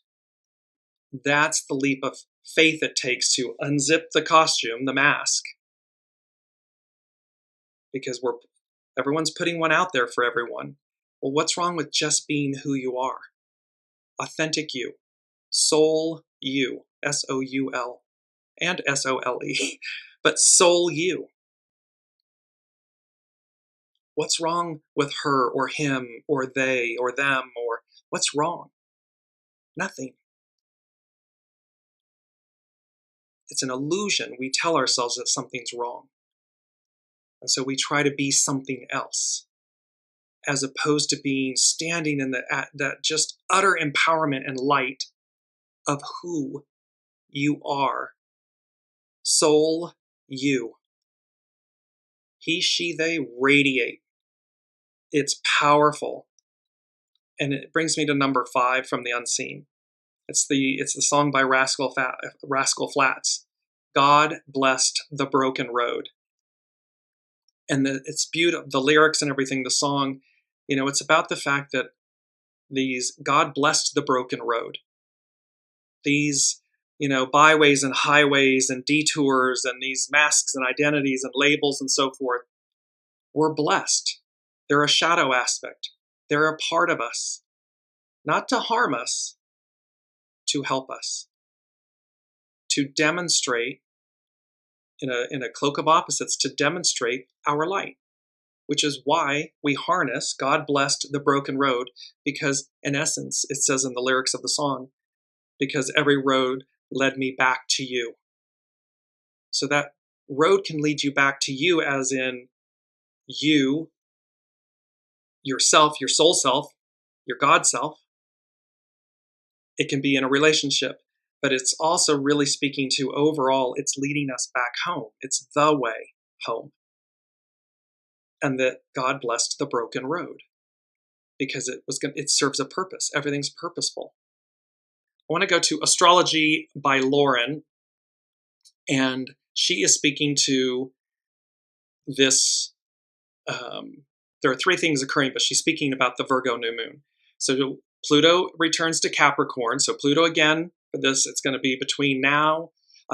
That's the leap of faith it takes to unzip the costume, the mask. Because everyone's putting one out there for everyone. Well, what's wrong with just being who you are? Authentic you. Soul you. S-O-U-L. And S-O-L-E. But soul you. What's wrong with her or him or they or them, or what's wrong? Nothing. It's an illusion. We tell ourselves that something's wrong. And so we try to be something else, as opposed to standing in that just utter empowerment and light of who you are. Soul you. He, she, they radiate. It's powerful. And it brings me to number 5 from the unseen. It's the song by Rascal Flatts. God blessed the broken road. And it's beautiful, the lyrics and everything, the song, you know, it's about the fact that God blessed the broken road. These, you know, byways and highways and detours and these masks and identities and labels and so forth, we're blessed. They're a shadow aspect. They're a part of us, not to harm us, to help us, to demonstrate in a cloak of opposites, to demonstrate our light, which is why we harness God blessed the broken road, because in essence, it says in the lyrics of the song, because every road led me back to you. So that road can lead you back to you, as in you, yourself, your soul self, your God self. It can be in a relationship, but it's also really speaking to overall, it's leading us back home. It's the way home. And that God blessed the broken road because it serves a purpose. Everything's purposeful. I want to go to Astrology by Lauren, and she is speaking to this. There are 3 things occurring, but she's speaking about the Virgo new moon. So Pluto returns to Capricorn. So Pluto again, for this, it's going to be between now,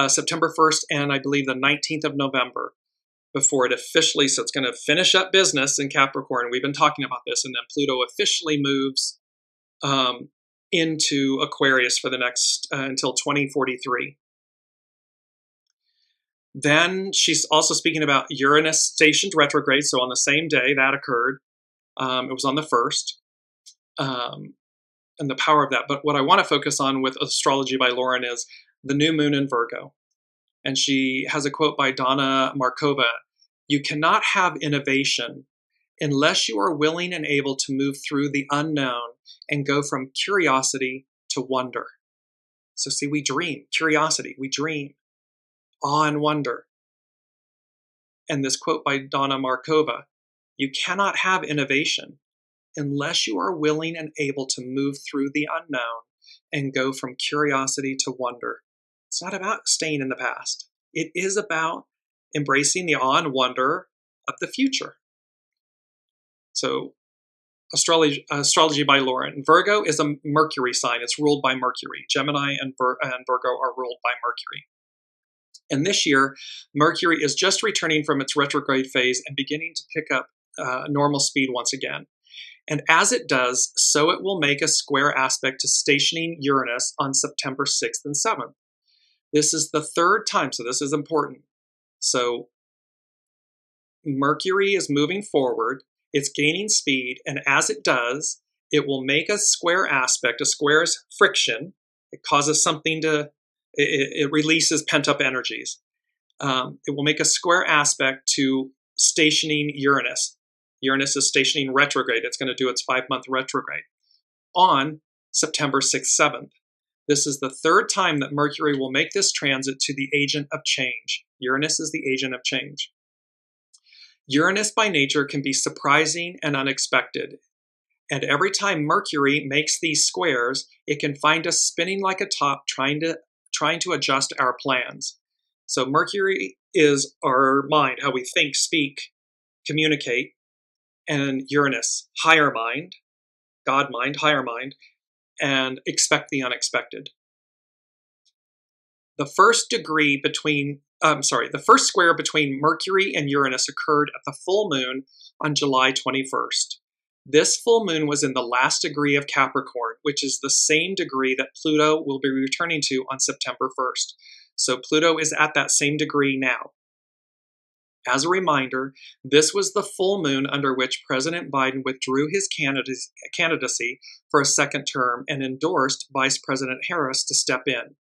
September 1st, and I believe the 19th of November before it officially, so it's going to finish up business in Capricorn. We've been talking about this, and then Pluto officially moves into Aquarius for the next, until 2043. Then she's also speaking about Uranus stationed retrograde. So on the same day that occurred, it was on the 1st, and the power of that. But what I want to focus on with Astrology by Lauren is the new moon in Virgo. And she has a quote by Donna Markova. You cannot have innovation unless you are willing and able to move through the unknown and go from curiosity to wonder. So see, we dream, curiosity, we dream, awe and wonder. And this quote by Donna Markova, you cannot have innovation unless you are willing and able to move through the unknown and go from curiosity to wonder. It's not about staying in the past. It is about embracing the awe and wonder of the future. So Astrology by Lauren. Virgo is a Mercury sign. It's ruled by Mercury. Gemini and Virgo are ruled by Mercury. And this year, Mercury is just returning from its retrograde phase and beginning to pick up normal speed once again. And as it does, so it will make a square aspect to stationing Uranus on September 6th and 7th. This is the 3rd time, so this is important. So Mercury is moving forward, it's gaining speed, and as it does, it will make a square aspect. A square is friction. It causes something to, It releases pent-up energies. It will make a square aspect to stationing Uranus. Uranus is stationing retrograde. It's going to do its 5-month retrograde on September 6th, 7th. This is the third time that Mercury will make this transit to the agent of change. Uranus is the agent of change. Uranus by nature can be surprising and unexpected. And every time Mercury makes these squares, it can find us spinning like a top trying to adjust our plans. So Mercury is our mind, how we think, speak, communicate, and Uranus, higher mind, God mind, higher mind, and expect the unexpected. The first square between Mercury and Uranus occurred at the full moon on July 21st. This full moon was in the last degree of Capricorn, which is the same degree that Pluto will be returning to on September 1st. So Pluto is at that same degree now. As a reminder, this was the full moon under which President Biden withdrew his candidacy for a second term and endorsed Vice President Harris to step in.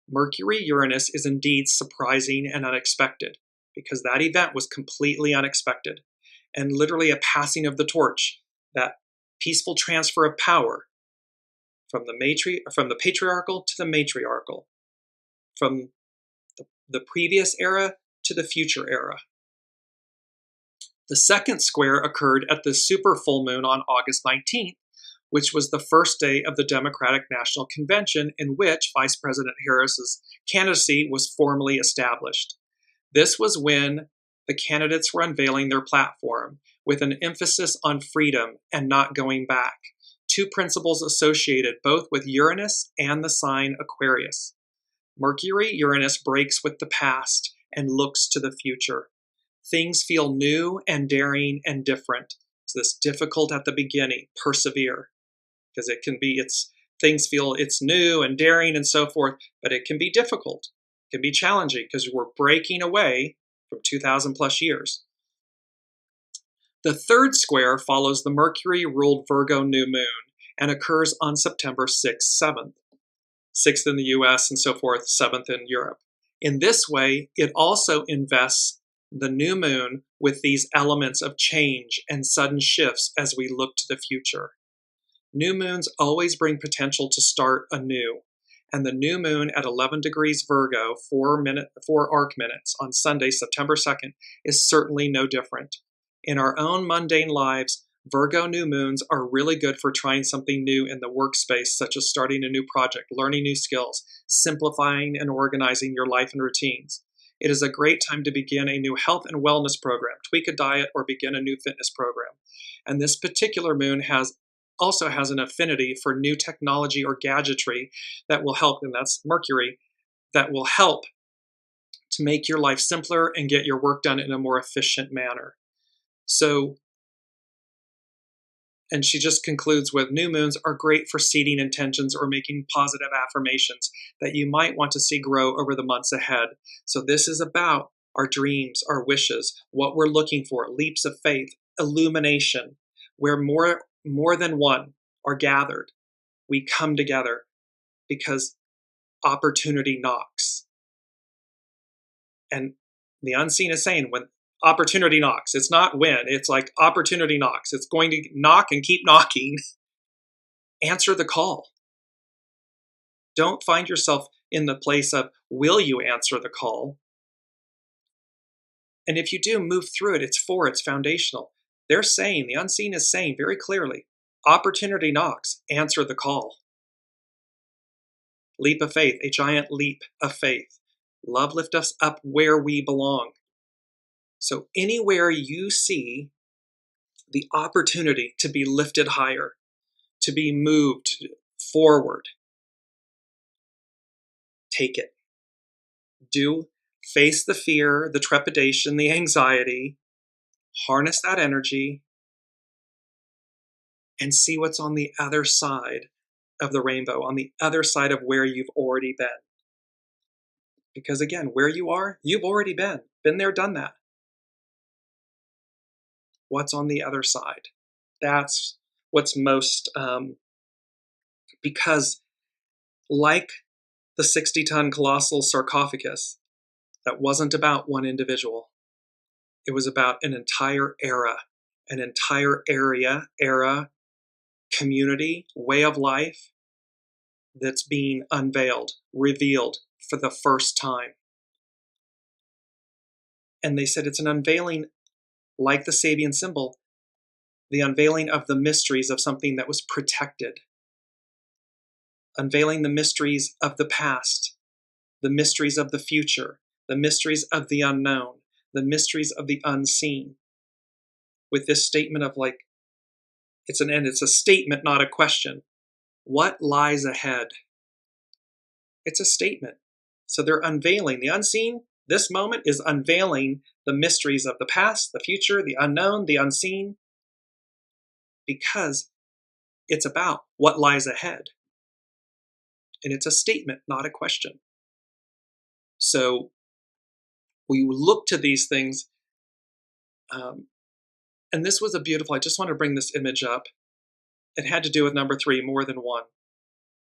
Mercury-Uranus is indeed surprising and unexpected, because that event was completely unexpected, and literally a passing of the torch, that peaceful transfer of power from the patriarchal to the matriarchal, from the previous era to the future era. The second square occurred at the super full moon on August 19th, which was the first day of the Democratic National Convention in which Vice President Harris's candidacy was formally established. This was when the candidates were unveiling their platform with an emphasis on freedom and not going back, two principles associated both with Uranus and the sign Aquarius. Mercury-Uranus breaks with the past and looks to the future. Things feel new and daring and different. So this difficult at the beginning, persevere, because things feel it's new and daring and so forth, but it can be difficult. It can be challenging because we're breaking away from 2,000 plus years. The third square follows the Mercury-ruled Virgo new moon and occurs on September 6th, 7th. 6th in the US and so forth, 7th in Europe. In this way, it also invests the new moon with these elements of change and sudden shifts as we look to the future. New moons always bring potential to start anew, and the new moon at 11 degrees Virgo, 4 arc minutes on Sunday, September 2nd, is certainly no different. In our own mundane lives, Virgo new moons are really good for trying something new in the workspace, such as starting a new project, learning new skills, simplifying and organizing your life and routines. It is a great time to begin a new health and wellness program, tweak a diet, or begin a new fitness program. And this particular moon also has an affinity for new technology or gadgetry that will help, and that's Mercury, that will help to make your life simpler and get your work done in a more efficient manner. So, and she just concludes with, new moons are great for seeding intentions or making positive affirmations that you might want to see grow over the months ahead. So this is about our dreams, our wishes, what we're looking for, leaps of faith, illumination, where more than one are gathered. We come together because opportunity knocks. And the unseen is saying, when opportunity knocks, it's not when, it's like opportunity knocks. It's going to knock and keep knocking. Answer the call. Don't find yourself in the place of, will you answer the call? And if you do, move through it. It's foundational. They're saying, the unseen is saying very clearly, opportunity knocks, answer the call. Leap of faith, a giant leap of faith. Love lift us up where we belong. So anywhere you see the opportunity to be lifted higher, to be moved forward, take it. Face the fear, the trepidation, the anxiety, harness that energy, and see what's on the other side of the rainbow, on the other side of where you've already been. Because again, where you are, you've already been there, done that. What's on the other side? That's what's most, because like the 60-ton colossal sarcophagus, that wasn't about one individual. It was about an entire era, an entire era, community, way of life that's being unveiled, revealed for the first time. And they said it's an unveiling like the Sabian symbol, the unveiling of the mysteries of something that was protected, unveiling the mysteries of the past, the mysteries of the future, the mysteries of the unknown, the mysteries of the unseen. With this statement of like, it's a statement, not a question. What lies ahead? It's a statement. So they're unveiling the unseen. This moment is unveiling the mysteries of the past, the future, the unknown, the unseen, because it's about what lies ahead. And it's a statement, not a question. So we look to these things, and this was a beautiful, I just want to bring this image up. It had to do with number 3, more than one.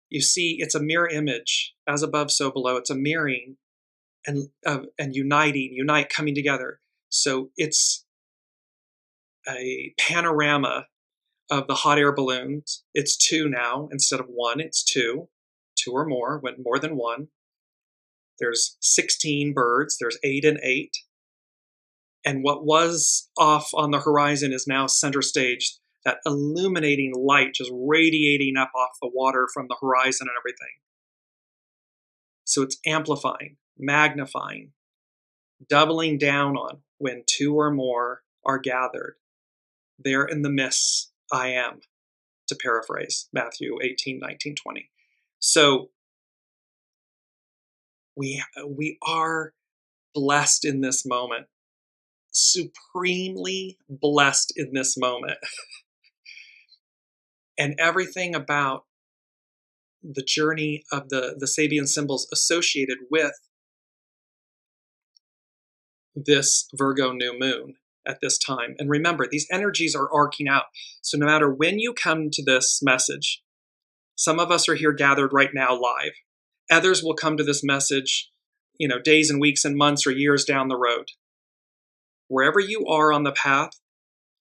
You see, it's a mirror image, as above, so below. It's a mirroring and unite, coming together. So it's a panorama of the hot air balloons. It's 2 now instead of 1. It's 2 or more, more than one. There's 16 birds. There's 8 and 8. And what was off on the horizon is now center stage, that illuminating light just radiating up off the water from the horizon and everything. So it's amplifying, magnifying, doubling down on when 2 or more are gathered. There in the midst, I am, to paraphrase Matthew 18, 19, 20. So we are blessed in this moment, supremely blessed in this moment. And everything about the journey of the Sabian symbols associated with this Virgo new moon at this time. And remember, these energies are arcing out. So no matter when you come to this message, some of us are here gathered right now live. Others will come to this message, days and weeks and months or years down the road. Wherever you are on the path,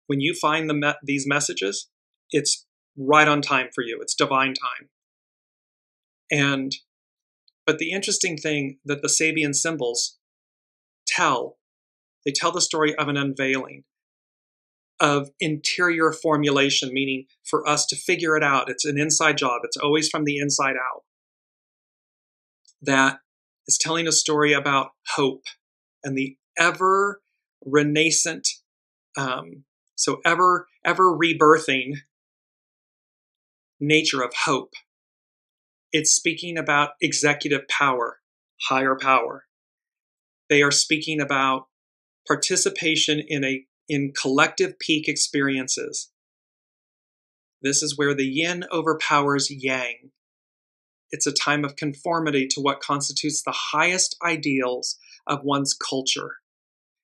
when you find these messages, it's right on time for you. It's divine time. But the interesting thing that the Sabian symbols they tell the story of an unveiling, of interior formulation, meaning for us to figure it out. It's an inside job. It's always from the inside out. That is telling a story about hope and the ever renascent, ever rebirthing nature of hope. It's speaking about executive power, higher power. They are speaking about participation in collective peak experiences. This is where the yin overpowers yang. It's a time of conformity to what constitutes the highest ideals of one's culture,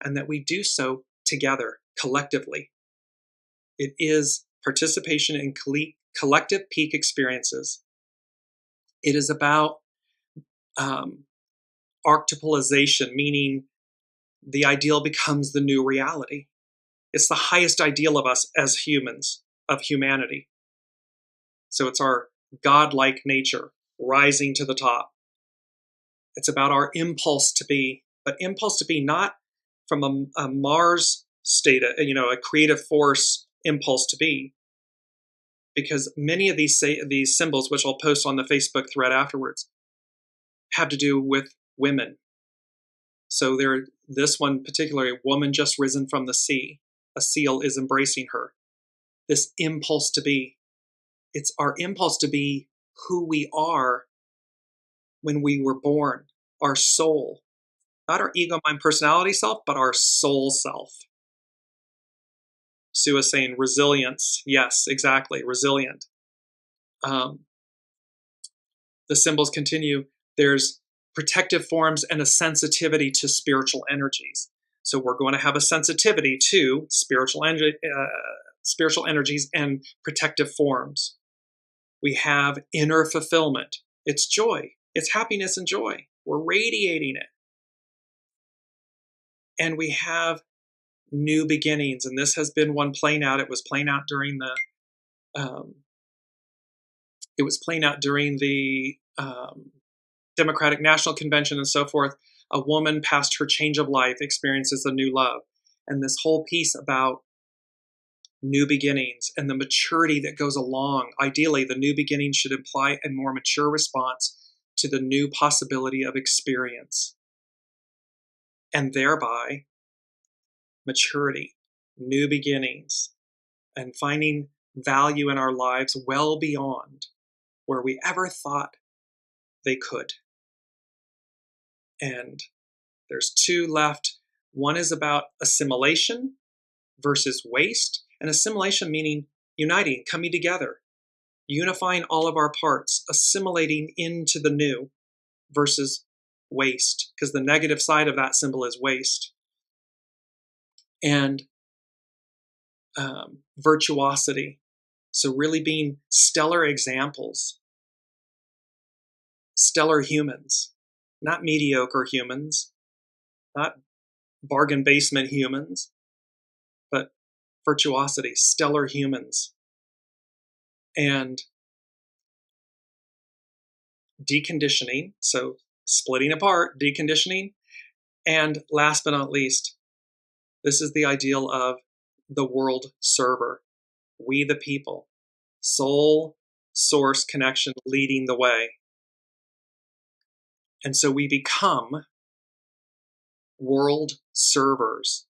and that we do so together, collectively. It is participation in collective peak experiences. It is about archetypalization, meaning the ideal becomes the new reality. It's the highest ideal of us as humans, of humanity. So it's our godlike nature rising to the top. It's about our impulse to be, but impulse to be not from a Mars state, a creative force impulse to be. Because many of these symbols, which I'll post on the Facebook thread afterwards, have to do with women. So this one particularly, woman just risen from the sea. A seal is embracing her. This impulse to be. It's our impulse to be who we are when we were born. Our soul. Not our ego, mind, personality self, but our soul self. Sue is saying resilience. Yes, exactly. Resilient. The symbols continue. There's protective forms and a sensitivity to spiritual energies. So we're going to have a sensitivity to spiritual energies and protective forms. We have inner fulfillment. It's joy. It's happiness and joy. We're radiating it. And we have new beginnings. And this has been one playing out. It was playing out during the Democratic National Convention and so forth. A woman past her change of life experiences a new love. And this whole piece about new beginnings and the maturity that goes along. Ideally, the new beginning should imply a more mature response to the new possibility of experience. And thereby, maturity, new beginnings, and finding value in our lives well beyond where we ever thought they could. And there's two left. One is about assimilation versus waste. And assimilation meaning uniting, coming together, unifying all of our parts, assimilating into the new versus waste, because the negative side of that symbol is waste. And virtuosity. So really being stellar examples, stellar humans, not mediocre humans, not bargain basement humans, but virtuosity, stellar humans. And deconditioning, so splitting apart, deconditioning. And last but not least, this is the ideal of the world server. We the people, soul, source connection leading the way. And so we become world servers.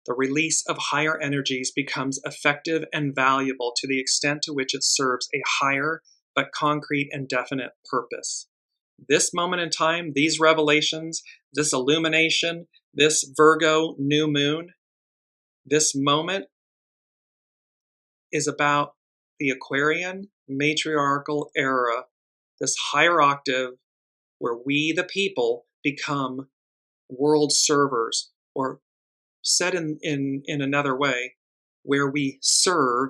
The release of higher energies becomes effective and valuable to the extent to which it serves a higher but concrete and definite purpose. This moment in time, these revelations, this illumination, this Virgo new moon, this moment is about the Aquarian matriarchal era, this higher octave where we, the people, become world servers, or said in another way, where we serve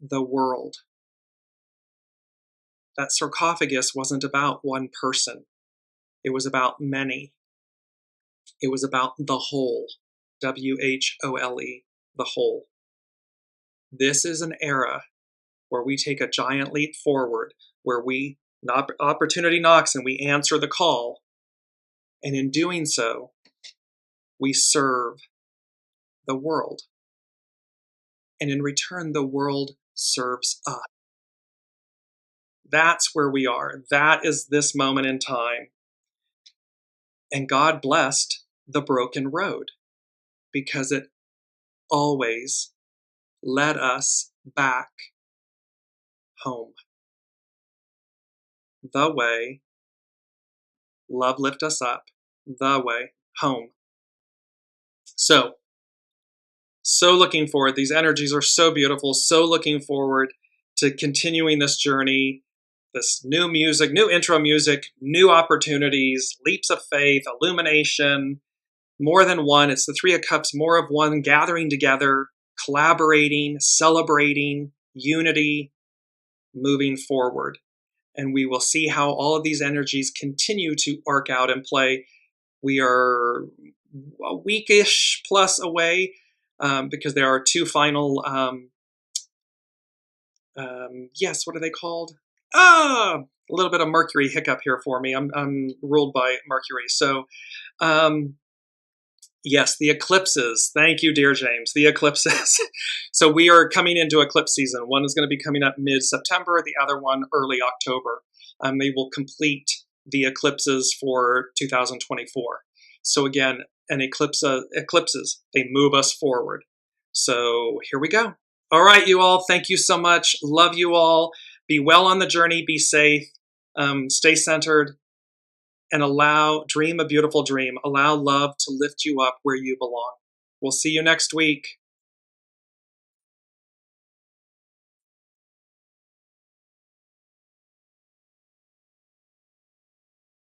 the world. That sarcophagus wasn't about one person. It was about many. It was about the whole, W-H-O-L-E, the whole. This is an era where we take a giant leap forward, where opportunity knocks and we answer the call. And in doing so, we serve the world. And in return, the world serves us. That's where we are. That is this moment in time. And God blessed the broken road because it always led us back home. The way, love lift us up, the way, home. So looking forward. These energies are so beautiful. So looking forward to continuing this journey, this new music, new intro music, new opportunities, leaps of faith, illumination, more than one. It's the Three of Cups, more of one, gathering together, collaborating, celebrating, unity, moving forward. And we will see how all of these energies continue to arc out and play. We are a weekish plus away because there are two final, what are they called? A little bit of Mercury hiccup here for me. I'm ruled by Mercury. So, yes, the eclipses. Thank you, Dearjames. The eclipses. So we are coming into eclipse season. One is going to be coming up mid-September, the other one early October. They will complete the eclipses for 2024. So again, eclipses, they move us forward. So here we go. All right, you all. Thank you so much. Love you all. Be well on the journey. Be safe. Stay centered. And dream a beautiful dream. Allow love to lift you up where you belong. We'll see you next week.